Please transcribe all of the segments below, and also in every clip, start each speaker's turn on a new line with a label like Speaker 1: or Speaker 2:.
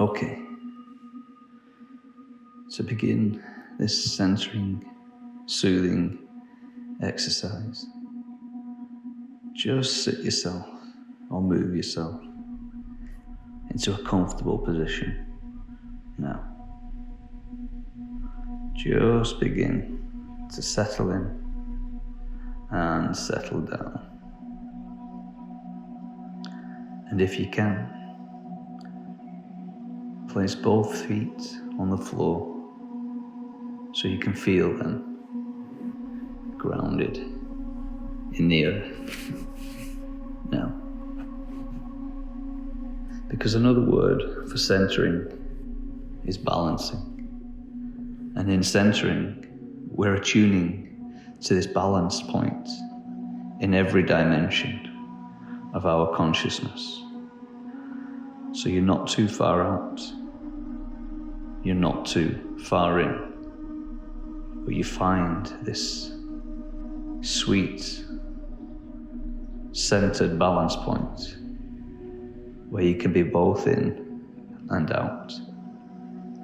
Speaker 1: Okay. To begin this centering, soothing exercise, just sit yourself or move yourself into a comfortable position now. Just begin to settle in and settle down. And if you can, place both feet on the floor so you can feel them grounded in the earth now. Because another word for centering is balancing. And in centering, we're attuning to this balance point in every dimension of our consciousness. So you're not too far out, you're not too far in, but you find this sweet, centered balance point where you can be both in and out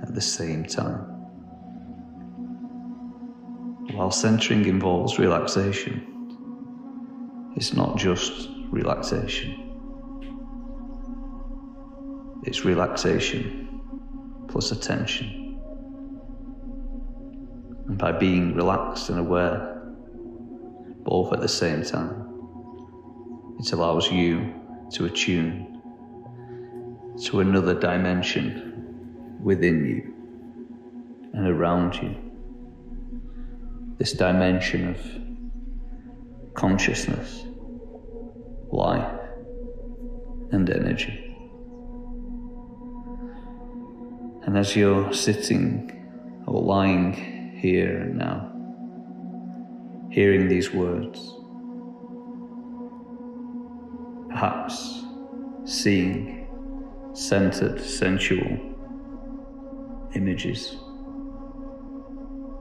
Speaker 1: at the same time. While centering involves relaxation, it's not just relaxation. It's relaxation plus attention. And by being relaxed and aware, both at the same time, it allows you to attune to another dimension within you and around you. This dimension of consciousness, life, and energy. And as you're sitting or lying here and now, hearing these words, perhaps seeing centered, sensual images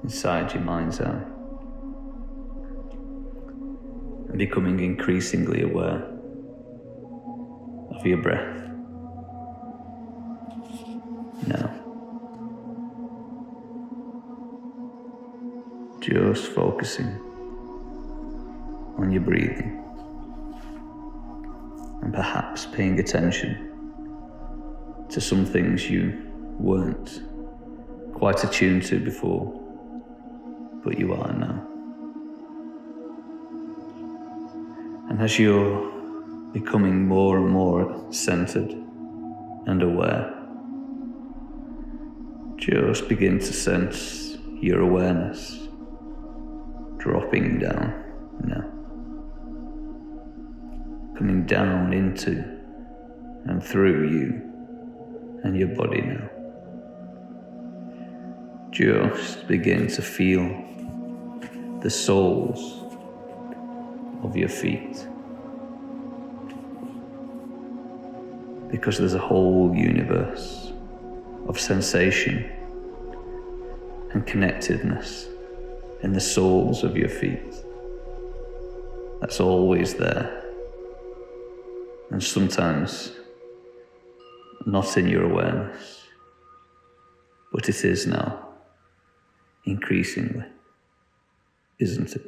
Speaker 1: inside your mind's eye, and becoming increasingly aware of your breath. Now, just focusing on your breathing and perhaps paying attention to some things you weren't quite attuned to before, but you are now. And as you're becoming more and more centered and aware, just begin to sense your awareness dropping down now, coming down into and through you and your body now. Just begin to feel the soles of your feet, because there's a whole universe of sensation and connectedness in the soles of your feet. That's always there, and sometimes not in your awareness, but it is now, increasingly, isn't it?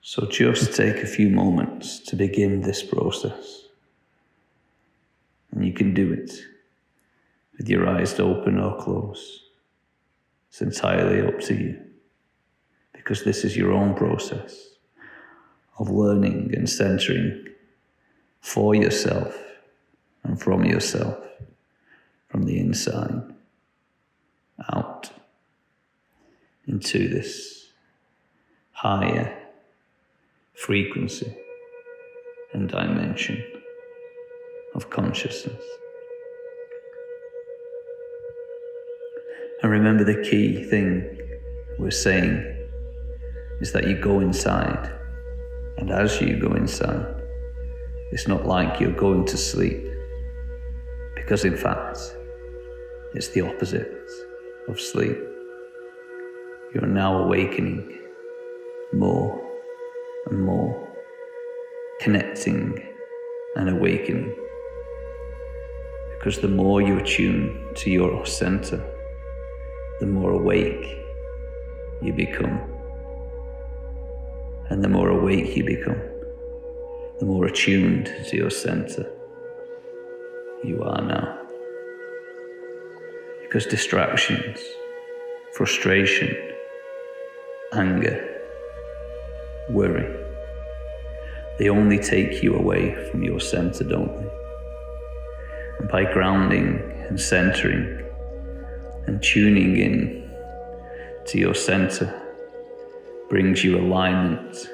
Speaker 1: So just take a few moments to begin this process, and you can do it with your eyes open or closed. It's entirely up to you, because this is your own process of learning and centering for yourself and from yourself, from the inside out into this higher frequency and dimension of consciousness. And remember, the key thing we're saying is that you go inside, and as you go inside, it's not like you're going to sleep, because in fact, it's the opposite of sleep. You're now awakening more and more, connecting and awakening Because the more you attune to your center, the more awake you become. And the more awake you become, the more attuned to your center you are now. Because distractions, frustration, anger, worry, they only take you away from your center, don't they? And by grounding and centering and tuning in to your center brings you alignment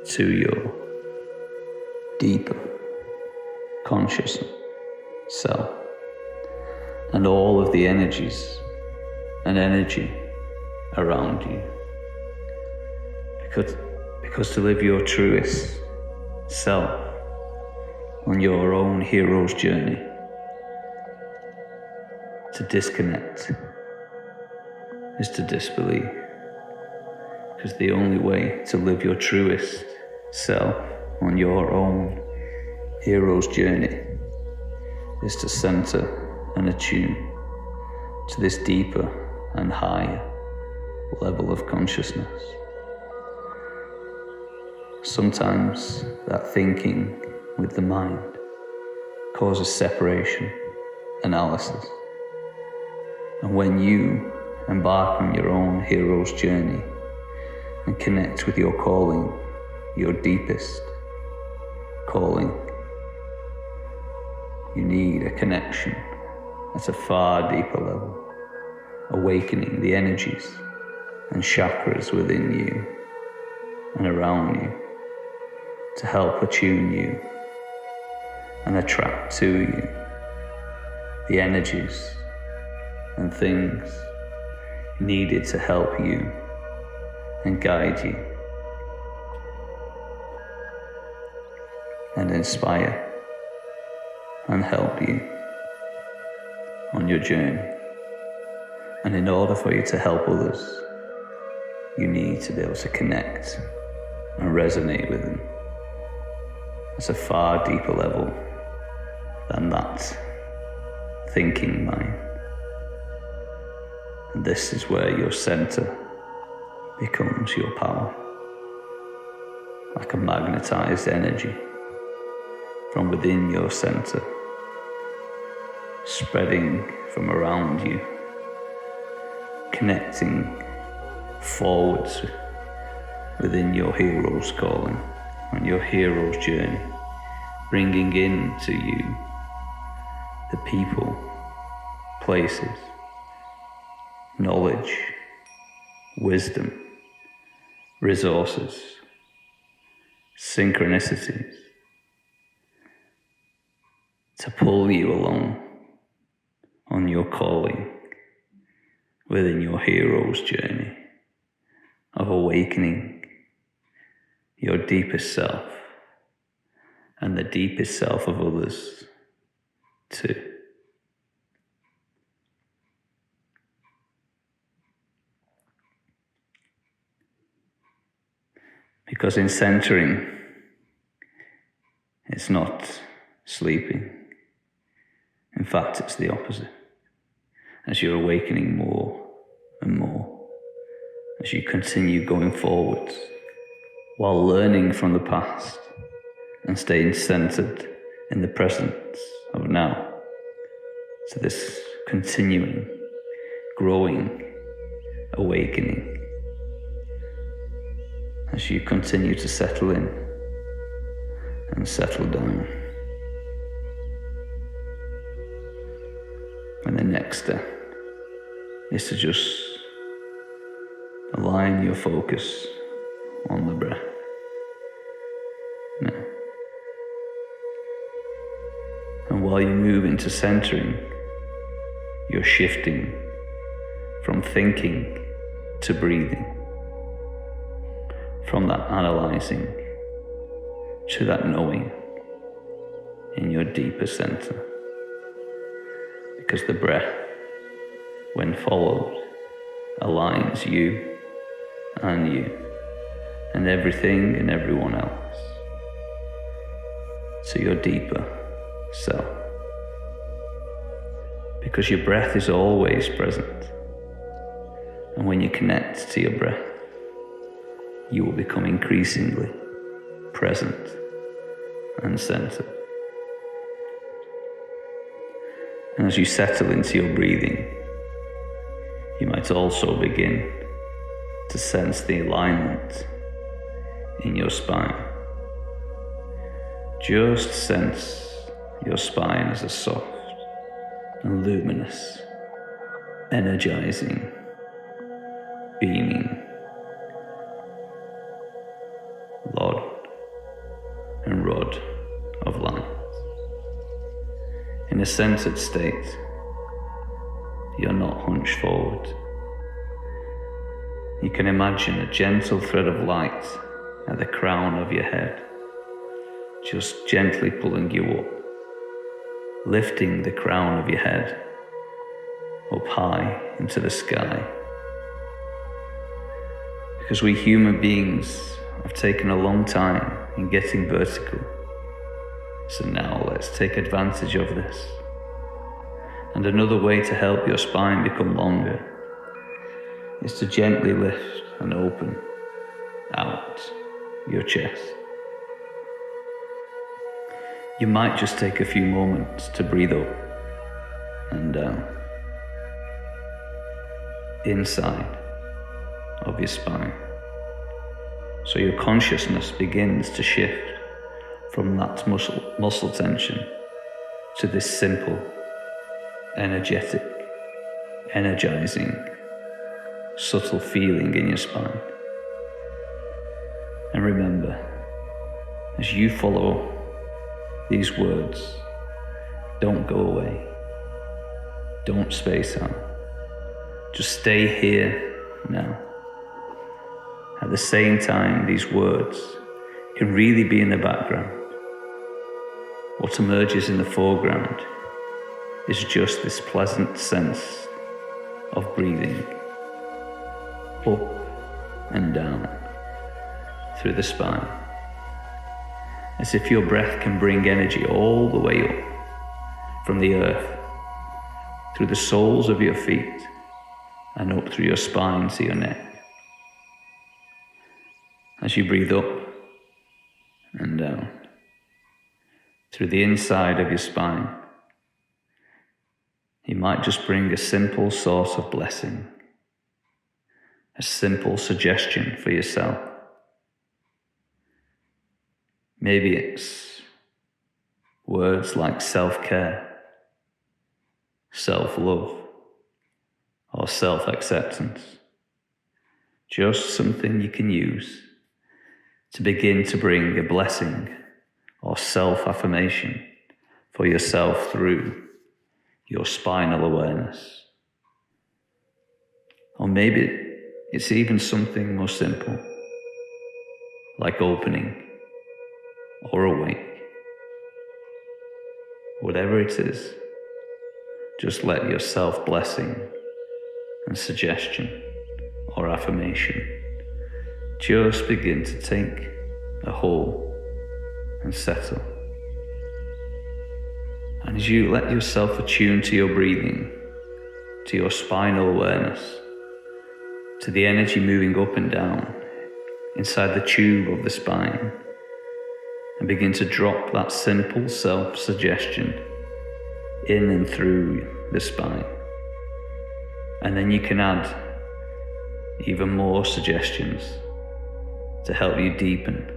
Speaker 1: to your deeper conscious self and all of the energies and energy around you. Because to live your truest self on your own hero's journey, to disconnect is to disbelieve. Because the only way to live your truest self on your own hero's journey is to center and attune to this deeper and higher level of consciousness. Sometimes that thinking with the mind causes separation, analysis. And when you embark on your own hero's journey and connect with your calling, your deepest calling, you need a connection at a far deeper level, awakening the energies and chakras within you and around you to help attune you and attract to you the energies and things needed to help you and guide you and inspire and help you on your journey. And in order for you to help others, you need to be able to connect and resonate with them at a far deeper level than that thinking mind. And this is where your center becomes your power, like a magnetized energy from within your center, spreading from around you, connecting forwards within your hero's calling, on your hero's journey, bringing into you the people, places, knowledge, wisdom, resources, synchronicities, to pull you along on your calling within your hero's journey of awakening your deepest self and the deepest self of others too. Because in centering, it's not sleeping. In fact, it's the opposite. As you're awakening more and more, as you continue going forwards, while learning from the past and staying centered in the presence of now, to this continuing, growing awakening, as you continue to settle in and settle down. And the next step is to just align your focus on the breath. Now. And while you move into centering, you're shifting from thinking to breathing, from that analyzing to that knowing in your deeper center. Because the breath, when followed, aligns you and everything and everyone else to your deeper self, because your breath is always present. And when you connect to your breath, you will become increasingly present and centered. And as you settle into your breathing, you might also begin to sense the alignment in your spine. Just sense your spine as a soft and luminous, energizing, beaming rod and rod of light. In a centered state, you're not hunched forward. You can imagine a gentle thread of light at the crown of your head, just gently pulling you up, lifting the crown of your head up high into the sky. Because we human beings have taken a long time in getting vertical. So now let's take advantage of this. And another way to help your spine become longer is to gently lift and open out your chest. You might just take a few moments to breathe up and down inside of your spine, so your consciousness begins to shift from that muscle tension to this simple, energetic, energizing, subtle feeling in your spine. And remember, as you follow these words, don't go away, don't space out, just stay here now. At the same time, these words can really be in the background. What emerges in the foreground is just this pleasant sense of breathing up and down through the spine, as if your breath can bring energy all the way up from the earth, through the soles of your feet, and up through your spine to your neck. As you breathe up and down through the inside of your spine, you might just bring a simple source of blessing, a simple suggestion for yourself. Maybe it's words like self-care, self-love, or self-acceptance. Just something you can use to begin to bring a blessing or self-affirmation for yourself through your spinal awareness. Or maybe it's even something more simple, like opening or awake. Whatever it is, just let your self-blessing and suggestion or affirmation just begin to take a hold and settle. And as you let yourself attune to your breathing, to your spinal awareness, to the energy moving up and down inside the tube of the spine, and begin to drop that simple self-suggestion in and through the spine. And then you can add even more suggestions to help you deepen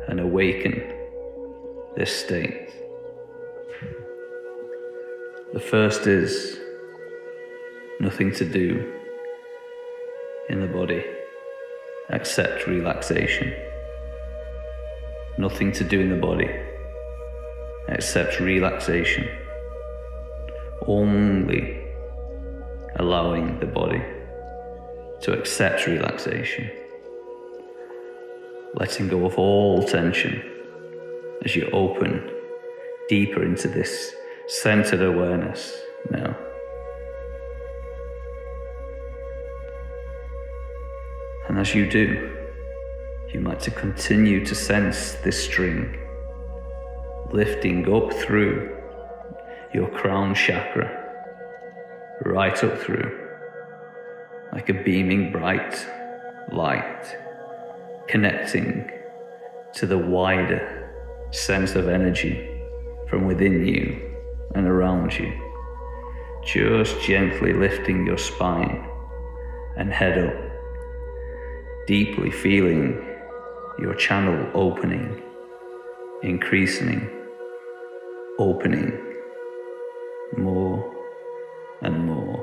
Speaker 1: and awaken this state. The first is nothing to do in the body except relaxation. Nothing to do in the body except relaxation. Only allowing the body to accept relaxation. Letting go of all tension as you open deeper into this centered awareness now. And as you do, you might to continue to sense this string lifting up through your crown chakra right up through, like a beaming bright light, connecting to the wider sense of energy from within you and around you, just gently lifting your spine and head up, deeply feeling your channel opening, increasing, opening more and more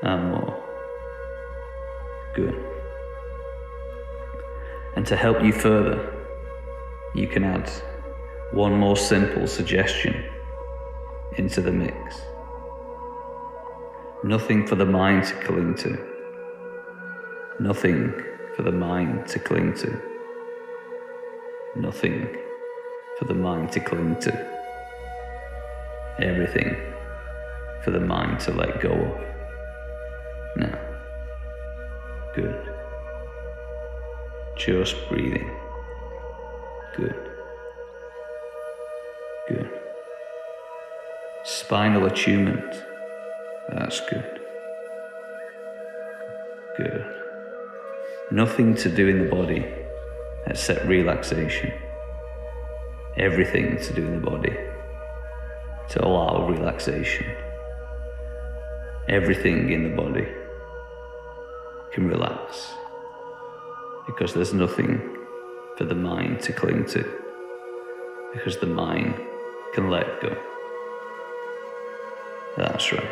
Speaker 1: and more. Good. And to help you further, you can add one more simple suggestion into the mix. Nothing for the mind to cling to. Nothing for the mind to cling to. Nothing for the mind to cling to. Everything for the mind to let go of. Now. Good. Just breathing. Good. Good. Spinal attunement. That's good. Good. Nothing to do in the body except relaxation. Everything to do in the body to allow relaxation. Everything in the body can relax because there's nothing for the mind to cling to, because the mind can let go. That's right.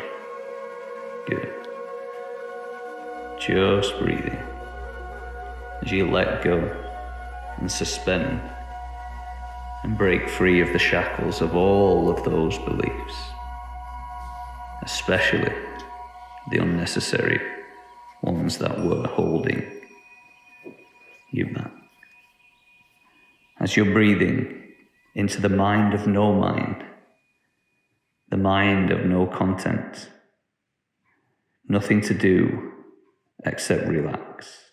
Speaker 1: Good. Just breathing as you let go and suspend and break free of the shackles of all of those beliefs, especially the unnecessary ones that were holding you back. As you're breathing into the mind of no mind, the mind of no content, nothing to do except relax,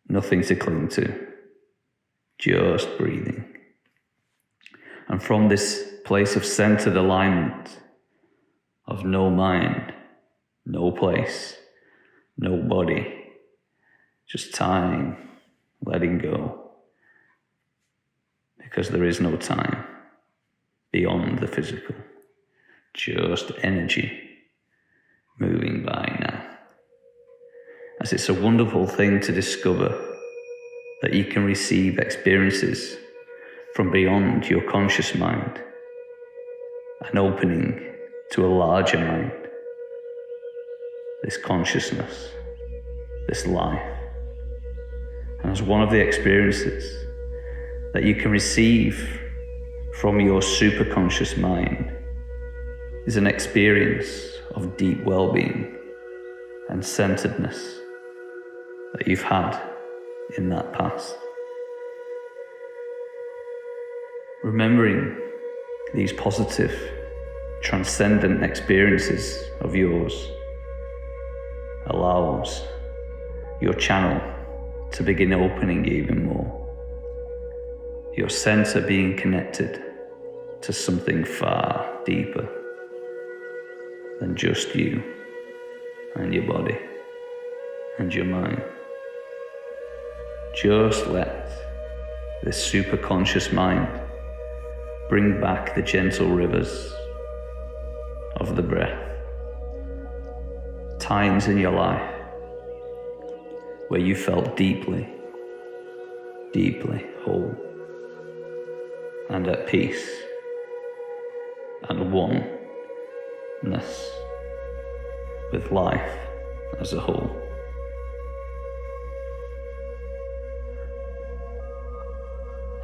Speaker 1: nothing to cling to, just breathing. And from this place of centered alignment, of no mind, no place, no body, just time, letting go, because there is no time beyond the physical, just energy moving by now. As it's a wonderful thing to discover that you can receive experiences from beyond your conscious mind, an opening to a larger mind, this consciousness, this life. And as one of the experiences that you can receive from your superconscious mind is an experience of deep well-being and centeredness that you've had in that past. Remembering these positive, transcendent experiences of yours allows your channel to begin opening even more. Your center being connected to something far deeper than just you and your body and your mind. Just let this superconscious mind bring back the gentle rivers of the breath. Times in your life where you felt deeply, deeply whole and at peace and oneness with life as a whole.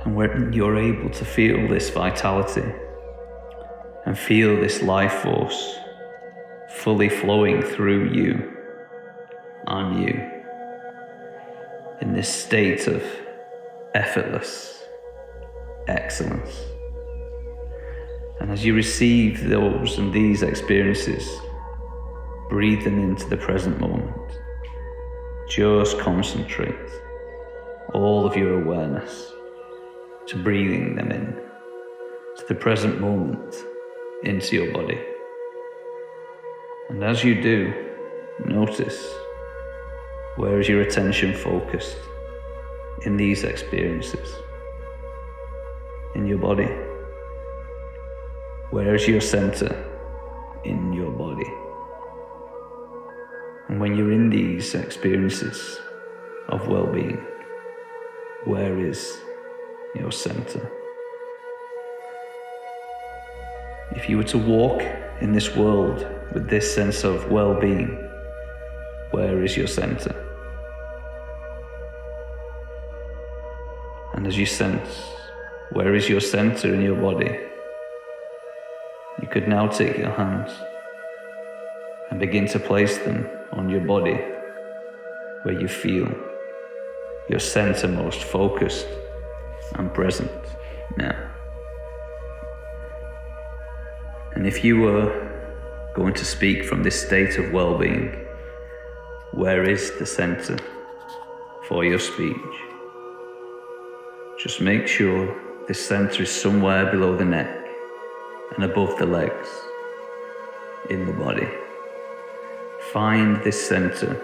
Speaker 1: And when you're able to feel this vitality and feel this life force fully flowing through you, on you, in this state of effortless excellence. And as you receive those and these experiences, breathe them into the present moment. Just concentrate all of your awareness to breathing them in, to the present moment, into your body. And as you do, notice where is your attention focused in these experiences, in your body. Where is your center in your body? And when you're in these experiences of well-being, where is your center? If you were to walk in this world with this sense of well-being, where is your center? And as you sense, where is your center in your body? You could now take your hands and begin to place them on your body where you feel your center most focused and present now. And if you were going to speak from this state of well-being, where is the center for your speech? Just make sure this center is somewhere below the neck and above the legs in the body. Find this center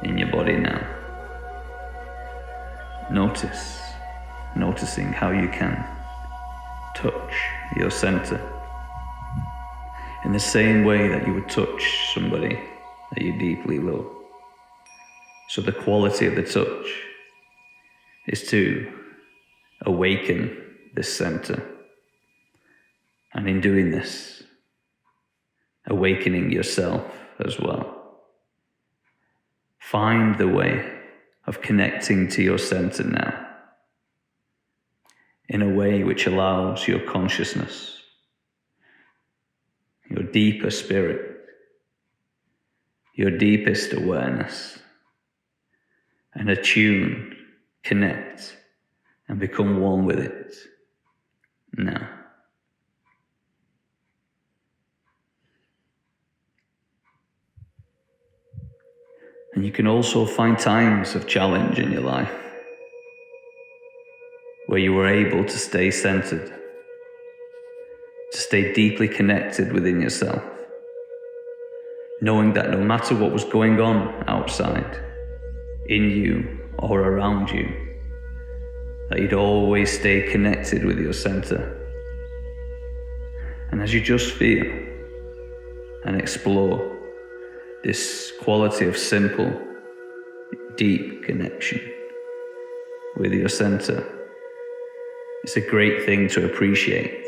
Speaker 1: in your body now. Noticing how you can touch your center in the same way that you would touch somebody that you deeply love. So the quality of the touch is to awaken this center. And in doing this, awakening yourself as well. Find the way of connecting to your center now, in a way which allows your consciousness, your deeper spirit, your deepest awareness, and attune, connect, and become one with it now. And you can also find times of challenge in your life where you were able to stay centered, to stay deeply connected within yourself, knowing that no matter what was going on outside, in you or around you, that you'd always stay connected with your center. And as you just feel and explore this quality of simple, deep connection with your center, it's a great thing to appreciate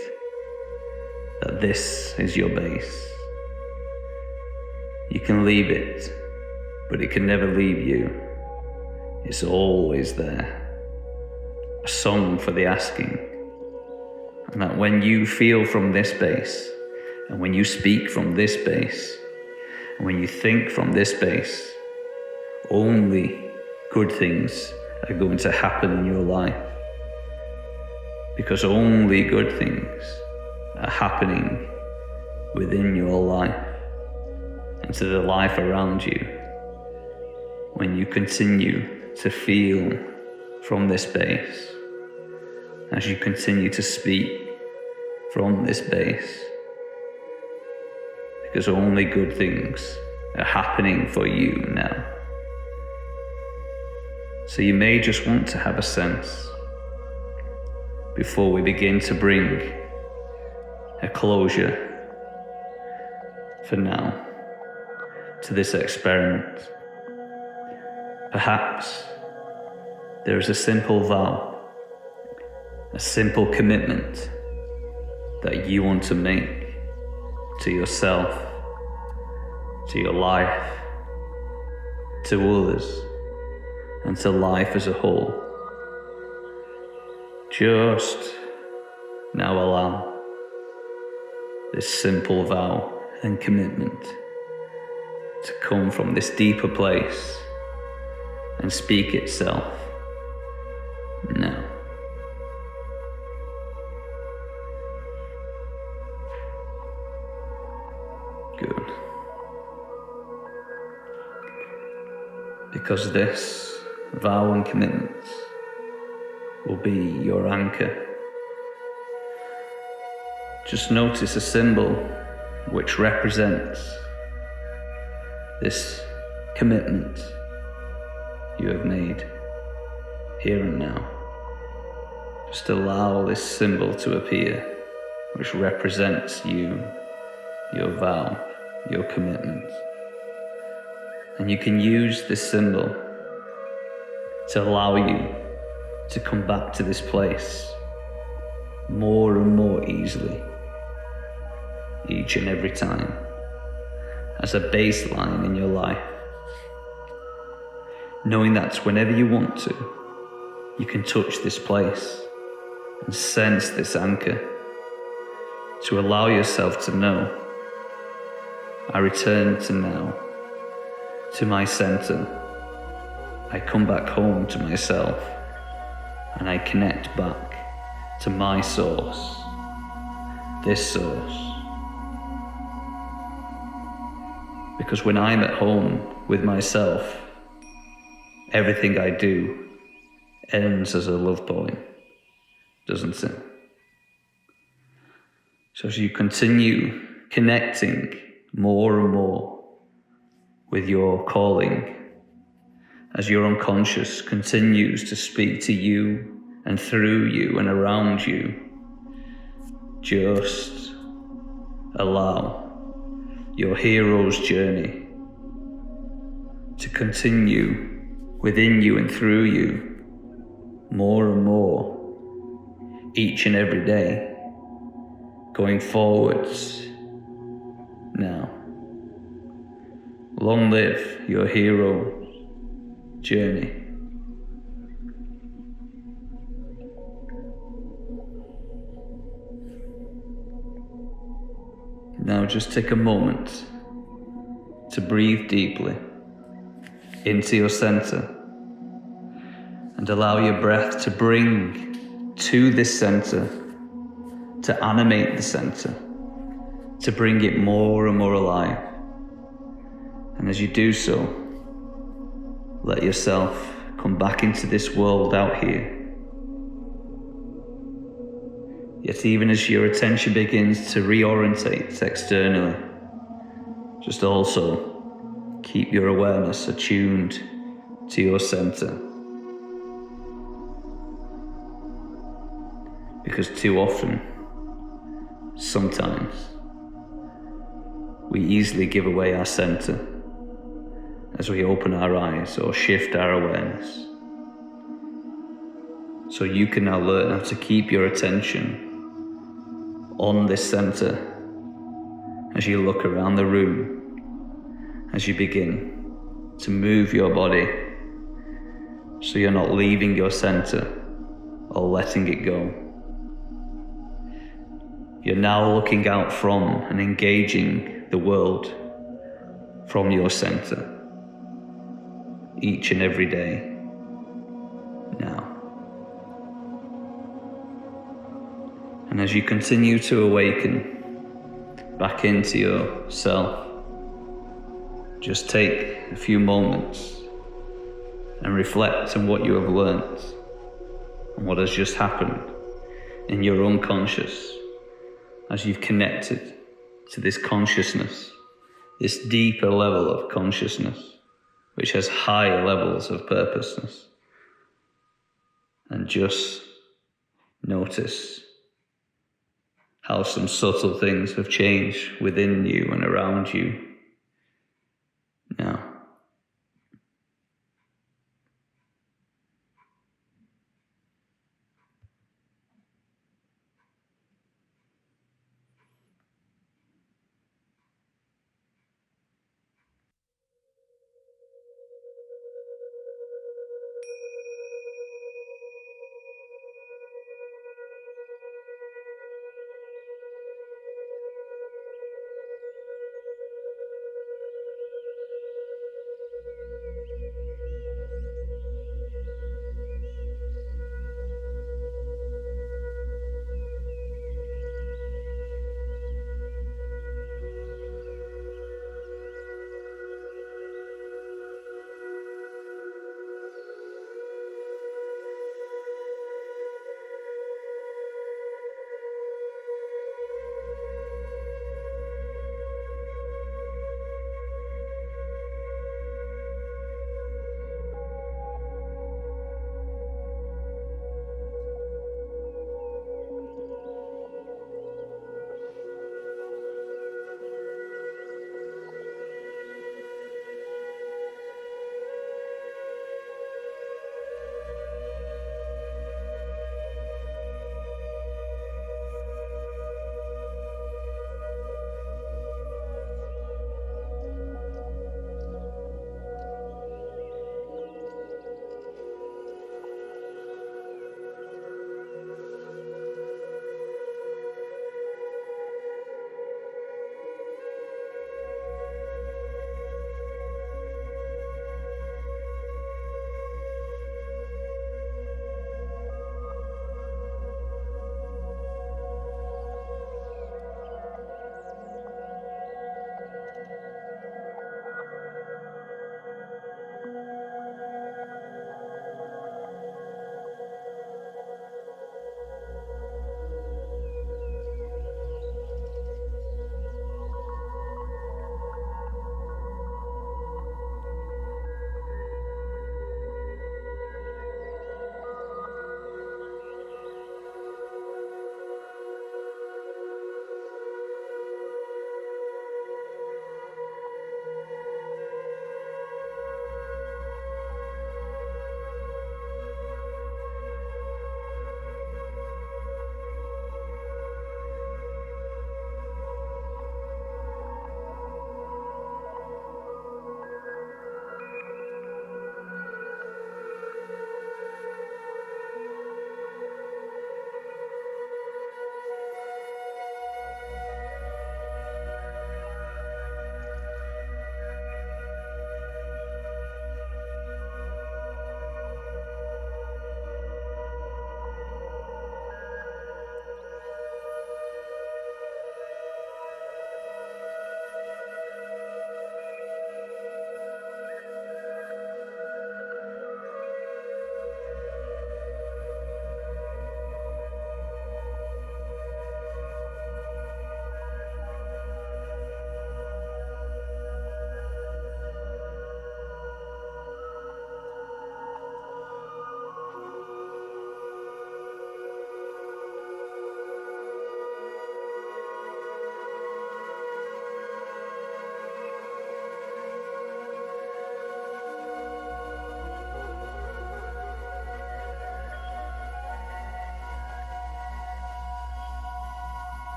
Speaker 1: that this is your base. You can leave it, but it can never leave you. It's always there. A song for the asking. And that when you feel from this base, and when you speak from this base, and when you think from this base, only good things are going to happen in your life. Because only good things are happening within your life and to the life around you when you continue to feel from this base, as you continue to speak from this base, because only good things are happening for you now. So you may just want to have a sense, before we begin to bring a closure for now to this experiment. Perhaps there is a simple vow, a simple commitment that you want to make to yourself, to your life, to others, and to life as a whole. Just now allow this simple vow and commitment to come from this deeper place and speak itself now. Good. Because this vow and commitment will be your anchor. Just notice a symbol which represents this commitment you have made here and now. Just allow this symbol to appear, which represents you, your vow, your commitment. And you can use this symbol to allow you to come back to this place more and more easily, each and every time, as a baseline in your life. Knowing that whenever you want to, you can touch this place and sense this anchor, to allow yourself to know, I return to now, to my center. I come back home to myself, and I connect back to my source, this source. Because when I'm at home with myself, everything I do ends as a love poem, doesn't it? So as you continue connecting more and more with your calling, as your unconscious continues to speak to you and through you and around you, just allow your hero's journey to continue within you and through you more and more each and every day, going forwards now. Long live your hero's journey. Now just take a moment to breathe deeply into your center and allow your breath to bring to this center, to animate the center, to bring it more and more alive. And as you do so, let yourself come back into this world out here. Yet even as your attention begins to reorientate externally, just also keep your awareness attuned to your center. Because too often, sometimes, we easily give away our center as we open our eyes or shift our awareness. So you can now learn how to keep your attention on this center as you look around the room, as you begin to move your body so you're not leaving your center or letting it go. You're now looking out from and engaging the world from your center each and every day now. And as you continue to awaken back into yourself, just take a few moments and reflect on what you have learned and what has just happened in your unconscious as you've connected to this consciousness, this deeper level of consciousness, which has higher levels of purposeness. And just notice how some subtle things have changed within you and around you